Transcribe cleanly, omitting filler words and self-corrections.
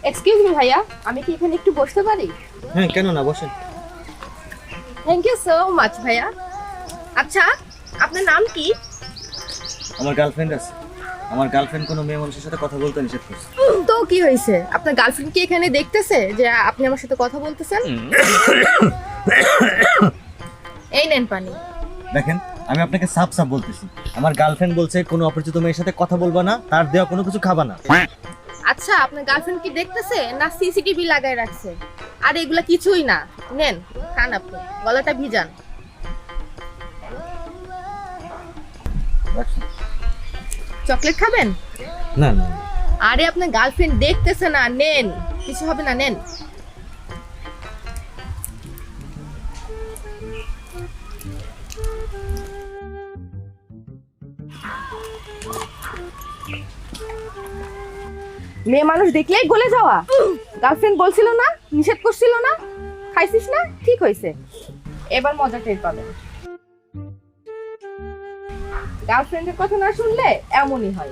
Excuse me ভাইয়া, আমি কি এখানে একটু বসতে পারি? হ্যাঁ, কেন না, বসেন। থ্যাংক ইউ সো মাচ ভাইয়া। আচ্ছা, আপনার নাম কি? আমার গার্লফ্রেন্ড আছে। আমার গার্লফ্রেন্ড কোনো মেয়ে মানুষের সাথে কথা বলতে নিষেধ করছে। তো কি হয়েছে? আপনার গার্লফ্রেন্ড কি এখানে দেখতেছে যে আপনি আমার সাথে কথা বলতেছেন? এই নেন পানি। দেখেন, আমি আপনাকে সাফ সাফ বলতেছি, আমার গার্লফ্রেন্ড বলছে কোনো অপরিচিত মেয়ের সাথে কথা বলবা না, তার দেওয়া কোনো কিছু খাবা না। আচ্ছা, আপনার গার্লফ্রেন্ড কি দেখতেছে না সিসিটিভি লাগায় রাখছে? আর এগুলা কিছুই না, নেন খান, আপনি গলাটা ভিজান। চকলেট খাবেন? না না, আরে আপনার গার্লফ্রেন্ড দেখতেছে না, নেন, কিছু হবে না, নেন। মেয়ে মানুষ দেখলেই গলে যাওয়া? গার্লফ্রেন্ড বলছিল না, নিষেধ করছিল না, খাইছিস না, ঠিক হয়েছে, এবার মজা টের পাবেন। গার্লফ্রেন্ডের কথা না শুনলে এমনই হয়।